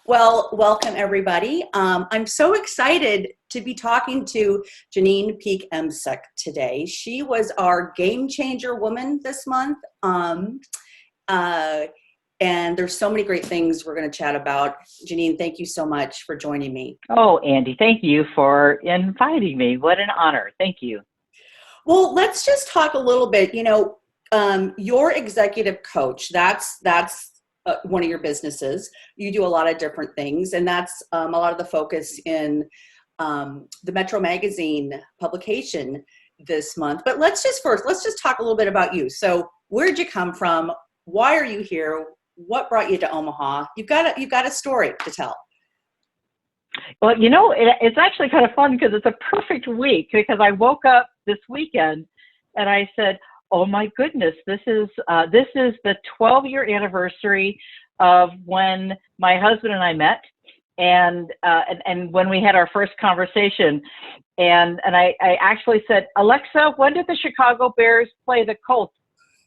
Well, welcome everybody. I'm so excited to be talking to Janyne Peek Emsick today. She was our game changer woman this month. Uh, and there's so many great things we're going to chat about. Janyne, thank you so much for joining me. Oh, Andy, thank you for inviting me. What an honor. Thank you. Well, let's just talk a little bit. Your executive coach, that's one of your businesses. You do a lot of different things, and that's a lot of the focus in the Metro Magazine publication this month. But let's just talk a little bit about you. So where'd you come from? Why are you here? What brought you to Omaha? You've got a story to tell. Well, it's actually kind of fun because it's a perfect week because I woke up this weekend and I said, oh my goodness, this is the 12-year anniversary of when my husband and I met and when we had our first conversation. And I actually said, Alexa, when did the Chicago Bears play the Colts?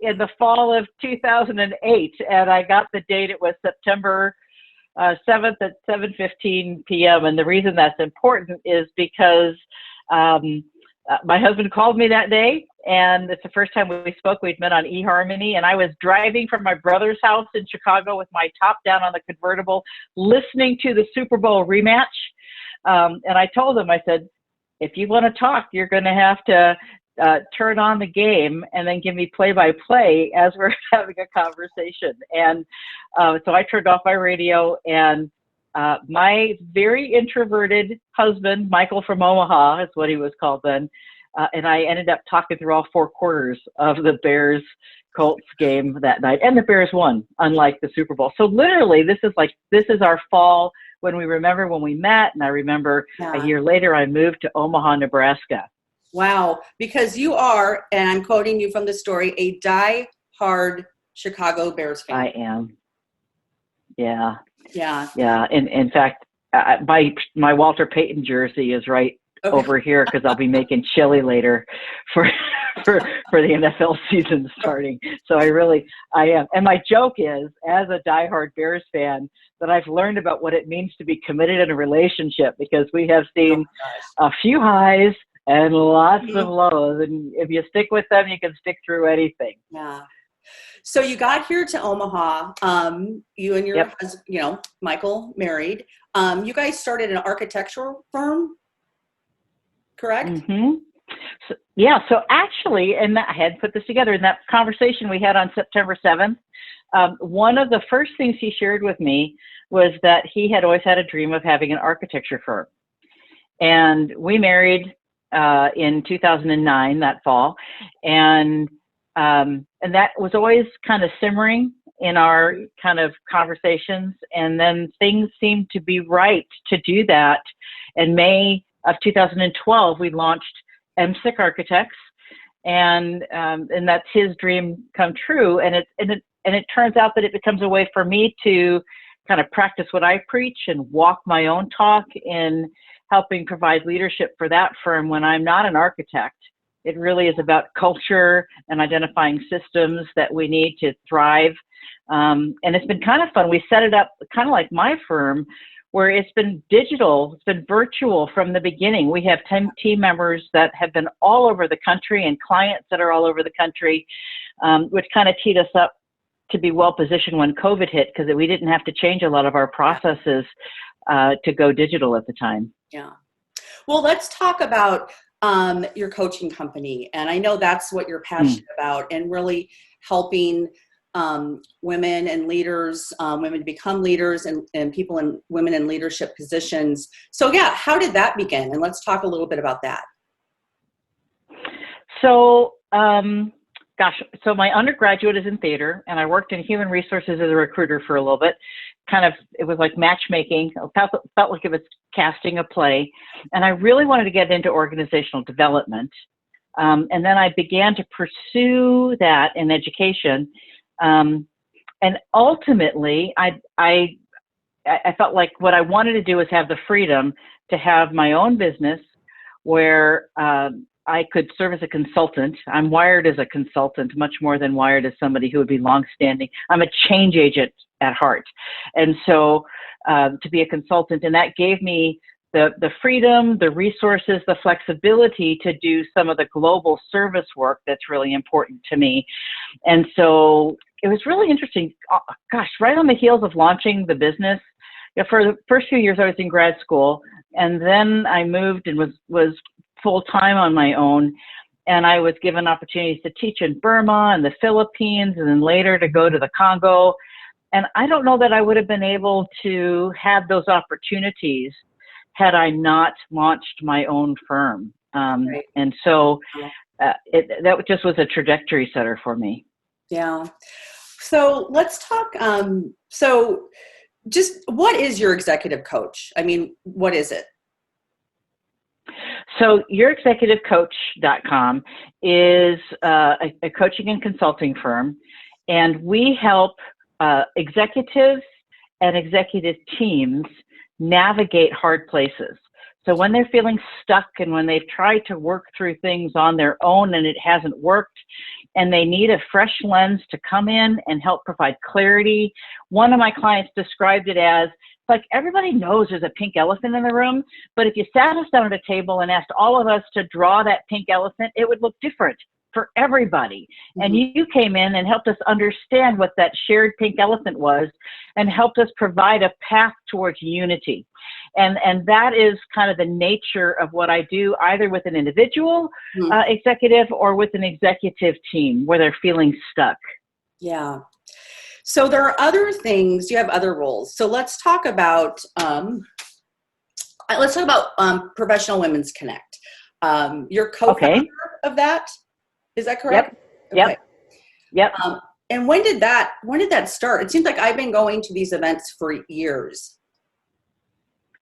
In the fall of 2008. And I got the date. It was September 7th at 7:15 p.m. And the reason that's important is because my husband called me that day, and it's the first time we spoke. We'd met on eHarmony, and I was driving from my brother's house in Chicago with my top down on the convertible, listening to the Super Bowl rematch. And I told him, I said, if you want to talk, you're going to have to turn on the game and then give me play-by-play as we're having a conversation. And so I turned off my radio, and my very introverted husband, Michael from Omaha, is what he was called then, and I ended up talking through all four quarters of the Bears-Colts game that night, and the Bears won, unlike the Super Bowl. So literally, this is our fall when we remember when we met, and I remember a year later I moved to Omaha, Nebraska. Wow, because you are, and I'm quoting you from the story, a die-hard Chicago Bears fan. I am. Yeah. Yeah. Yeah. In fact, my Walter Payton jersey is right over here because I'll be making chili later for the NFL season starting. So I am. And my joke is, as a diehard Bears fan, that I've learned about what it means to be committed in a relationship, because we have seen a few highs and lots of lows, and if you stick with them, you can stick through anything. Yeah. So you got here to Omaha. You and your husband, Michael, married. You guys started an architectural firm, correct? Mm-hmm. So actually, and I had put this together in that conversation we had on September 7th. One of the first things he shared with me was that he had always had a dream of having an architecture firm, and we married in 2009, that fall. And that was always kind of simmering in our kind of conversations. And then things seemed to be right to do that. In May of 2012, we launched Emsick Architects, and that's his dream come true. And it turns out that it becomes a way for me to kind of practice what I preach and walk my own talk in helping provide leadership for that firm when I'm not an architect. It really is about culture and identifying systems that we need to thrive. And it's been kind of fun. We set it up kind of like my firm, where it's been digital, it's been virtual from the beginning. We have 10 team members that have been all over the country and clients that are all over the country, which kind of teed us up to be well positioned when COVID hit, because we didn't have to change a lot of our processes to go digital at the time. Yeah. Well, let's talk about your coaching company. And I know that's what you're passionate about, and really helping women and leaders, women to become leaders, and women in leadership positions. So yeah, how did that begin? And let's talk a little bit about that. So, so my undergraduate is in theater, and I worked in human resources as a recruiter for a little bit. It was like matchmaking. It felt like it was casting a play. And I really wanted to get into organizational development. And then I began to pursue that in education. And ultimately, I felt like what I wanted to do was have the freedom to have my own business where I could serve as a consultant. I'm wired as a consultant, much more than wired as somebody who would be longstanding. I'm a change agent at heart. And so to be a consultant, and that gave me the freedom, the resources, the flexibility to do some of the global service work that's really important to me. And so it was really interesting. Gosh, right on the heels of launching the business, for the first few years I was in grad school, and then I moved and was full-time on my own. And I was given opportunities to teach in Burma and the Philippines, and then later to go to the Congo. And I don't know that I would have been able to have those opportunities had I not launched my own firm. Right. And so that just was a trajectory setter for me. Yeah. So let's talk. So just what is your executive coach? I mean, what is it? So yourexecutivecoach.com is a coaching and consulting firm, and we help executives and executive teams navigate hard places. So when they're feeling stuck and when they've tried to work through things on their own and it hasn't worked, and they need a fresh lens to come in and help provide clarity. One of my clients described it as, like, everybody knows there's a pink elephant in the room, but if you sat us down at a table and asked all of us to draw that pink elephant, it would look different for everybody. And you came in and helped us understand what that shared pink elephant was and helped us provide a path towards unity. And that is kind of the nature of what I do, either with an individual executive or with an executive team where they're feeling stuck. Yeah. So there are other things, you have other roles. So let's talk about Professional Women's Connect. You're co-founder of that. Is that correct? Yep. Yep. And when did that start? It seems like I've been going to these events for years.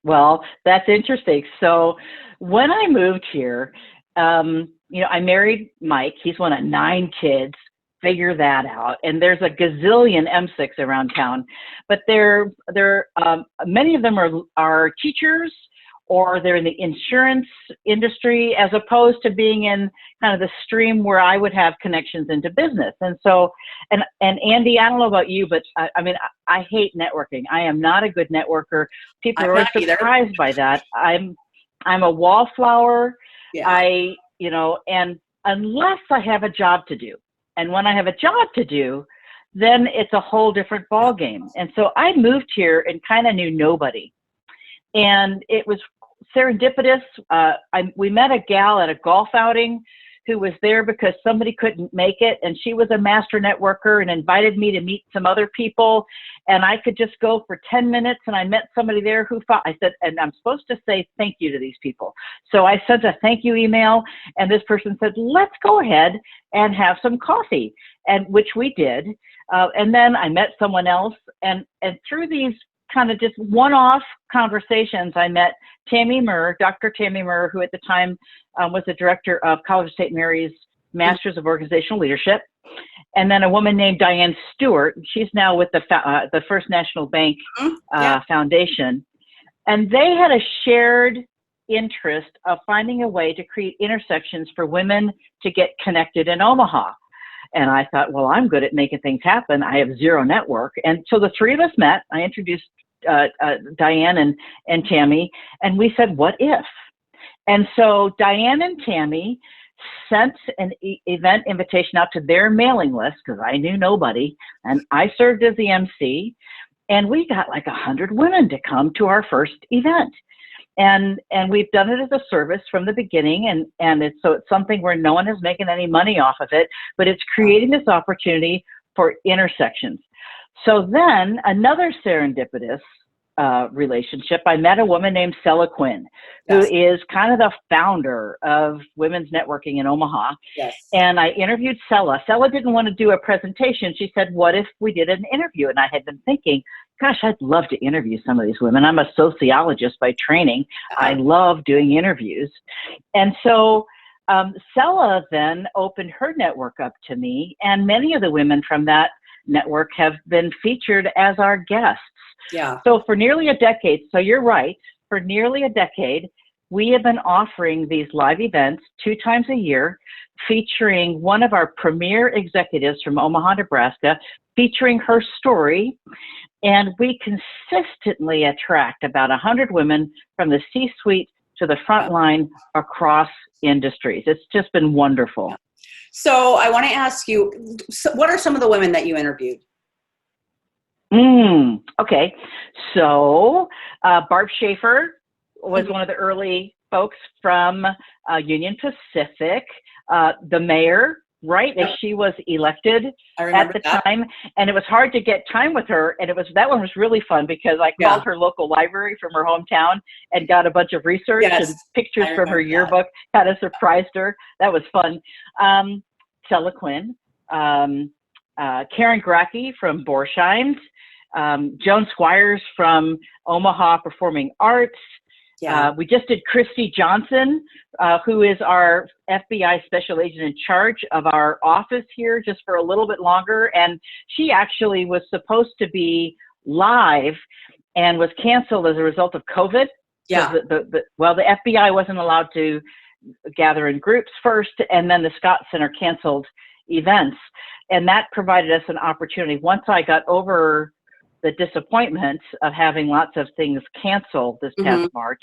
Well, that's interesting. So when I moved here, I married Mike. He's one of 9 kids. Figure that out. And there's a gazillion Emsicks around town, but many of them are teachers, or they're in the insurance industry, as opposed to being in kind of the stream where I would have connections into business. And so, and Andy, I don't know about you, but I hate networking. I am not a good networker. People are always surprised by that. I'm a wallflower. Yeah. And unless I have a job to do. And when I have a job to do, then it's a whole different ballgame. And so I moved here and kind of knew nobody. And it was serendipitous. We met a gal at a golf outing who was there because somebody couldn't make it, and she was a master networker and invited me to meet some other people, and I could just go for 10 minutes, and I met somebody there who thought, I said, and I'm supposed to say thank you to these people. So I sent a thank you email, and this person said, let's go ahead and have some coffee, and which we did. And then I met someone else, and through these kind of just one-off conversations, I met Dr. Tammy Murr, who at the time was the director of College of St. Mary's Masters of Organizational Leadership, and then a woman named Diane Stewart. She's now with the First National Bank Foundation, and they had a shared interest of finding a way to create intersections for women to get connected in Omaha. And I thought, well, I'm good at making things happen. I have zero network. And so the 3 of us met. I introduced Diane and Tammy, and we said, what if? And so Diane and Tammy sent an event invitation out to their mailing list, because I knew nobody, and I served as the MC, and we got like 100 women to come to our first event. And we've done it as a service from the beginning, and it's something where no one is making any money off of it, but it's creating this opportunity for intersections. So then another serendipitous relationship, I met a woman named Sella Quinn, who is kind of the founder of Women's Networking in Omaha. Yes. And I interviewed Sella. Sella didn't want to do a presentation. She said, what if we did an interview? And I had been thinking, gosh, I'd love to interview some of these women. I'm a sociologist by training. I love doing interviews. And so Sella then opened her network up to me, and many of the women from that network have been featured as our guests. Yeah. So for nearly a decade, so you're right, for nearly a decade, we have been offering these live events 2 times a year, featuring one of our premier executives from Omaha, Nebraska, featuring her story. And we consistently attract about 100 women from the C-suite to the front line across industries. It's just been wonderful. So I want to ask you, what are some of the women that you interviewed? Okay. So Barb Schaefer was one of the early folks from Union Pacific, the mayor, right? As she was elected at the time. And it was hard to get time with her. And that one was really fun because I called her local library from her hometown and got a bunch of research and pictures from her yearbook, kind of surprised her. That was fun. Stella Quinn, Karen Gracke from Borsheim, Joan Squires from Omaha Performing Arts. We just did Christy Johnson, who is our FBI special agent in charge of our office here, just for a little bit longer. And she actually was supposed to be live and was canceled as a result of COVID. Yeah. The FBI wasn't allowed to gather in groups first, and then the Scott Center canceled events. And that provided us an opportunity. Once I got over the disappointment of having lots of things canceled this past March.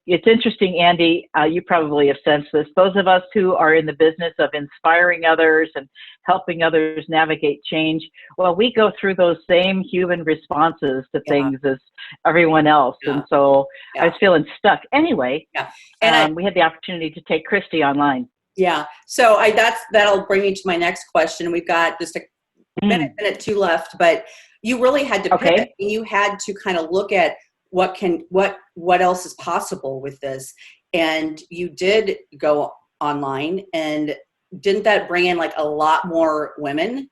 It's interesting, Andy, you probably have sensed this. Those of us who are in the business of inspiring others and helping others navigate change, well, we go through those same human responses to things as everyone else. And so I was feeling stuck. Anyway, and we had the opportunity to take Christy online. Yeah. So that'll bring me to my next question. We've got just a minute 2 left, but you really had to pivot. You had to kind of look at what else is possible with this. And you did go online, and didn't that bring in like a lot more women?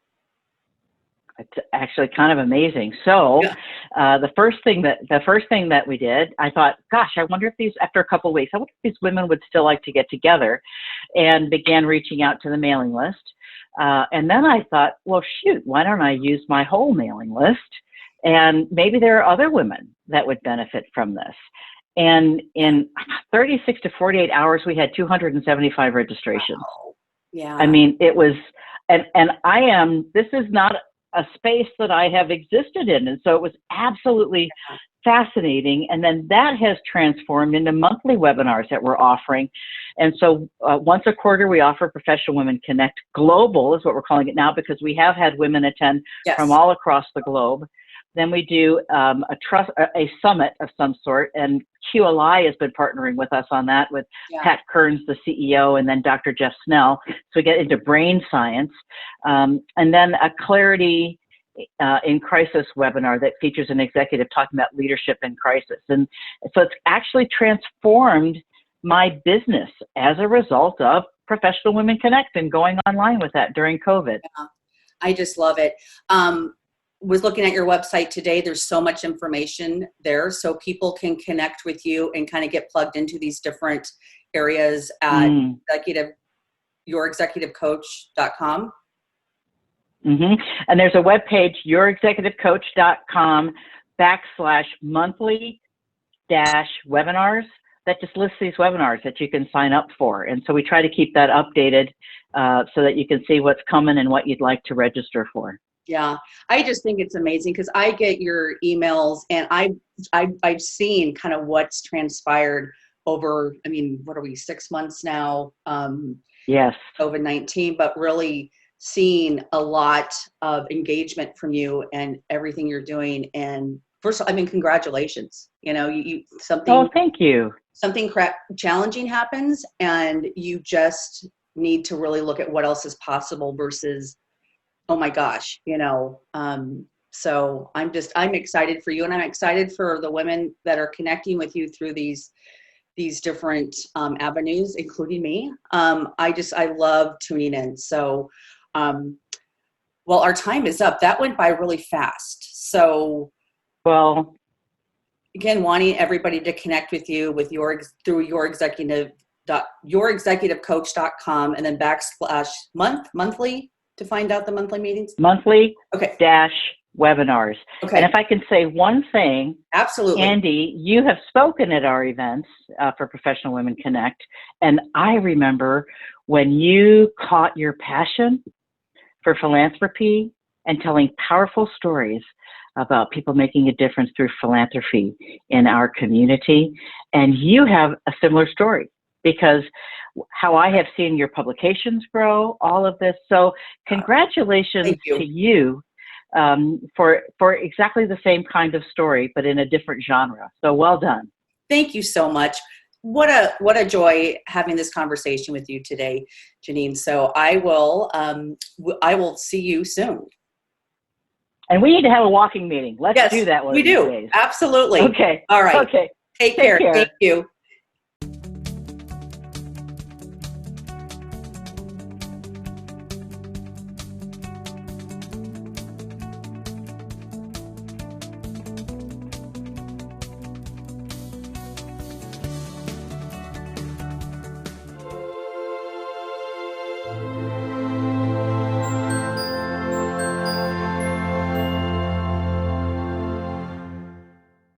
It's actually kind of amazing. So the first thing that we did, I thought, gosh, I wonder if after a couple of weeks, I wonder if these women would still like to get together, and began reaching out to the mailing list. And then I thought, well, shoot, why don't I use my whole mailing list? And maybe there are other women that would benefit from this. And in 36 to 48 hours, we had 275 registrations. Wow. Yeah. I mean, it was, and this is not a space that I have existed in. And so it was absolutely fascinating. And then that has transformed into monthly webinars that we're offering. And so once a quarter, we offer Professional Women Connect Global is what we're calling it now, because we have had women attend from all across the globe. Then we do a summit of some sort, and QLI has been partnering with us on that with Pat Kearns, the CEO, and then Dr. Jeff Snell. So we get into brain science, and then a Clarity in Crisis webinar that features an executive talking about leadership in crisis. And so it's actually transformed my business as a result of Professional Women Connect and going online with that during COVID. Yeah, I just love it. Was looking at your website today. There's so much information there, so people can connect with you and kind of get plugged into these different areas at yourexecutivecoach.com. And there's a webpage, yourexecutivecoach.com/monthly-webinars that just lists these webinars that you can sign up for. And so we try to keep that updated so that you can see what's coming and what you'd like to register for. Yeah, I just think it's amazing because I get your emails, and I've seen kind of what's transpired over, I mean, what are we, 6 months now? Yes. COVID-19, but really seeing a lot of engagement from you and everything you're doing. And first of all, I mean, congratulations. You know, something. Oh, thank you. Something challenging happens, and you just need to really look at what else is possible versus, oh my gosh, you know. So I'm excited for you, and I'm excited for the women that are connecting with you through these different avenues, including me. I love tuning in. So, well, our time is up. That went by really fast. So, well, again, wanting everybody to connect with you through yourexecutivecoach.com, and then /monthly to find out the monthly meetings. Monthly okay. webinars. Okay. And if I can say one thing, Absolutely. Andy, you have spoken at our events for Professional Women Connect. And I remember when you caught your passion for philanthropy and telling powerful stories about people making a difference through philanthropy in our community. And you have a similar story, because how I have seen your publications grow, all of this. So congratulations to you for exactly the same kind of story, but in a different genre. So well done. Thank you so much. What a joy having this conversation with you today, Janyne. So I will see you soon. And we need to have a walking meeting. Let's do that one of these days. Absolutely. Okay. All right. Okay. Take care. Thank you.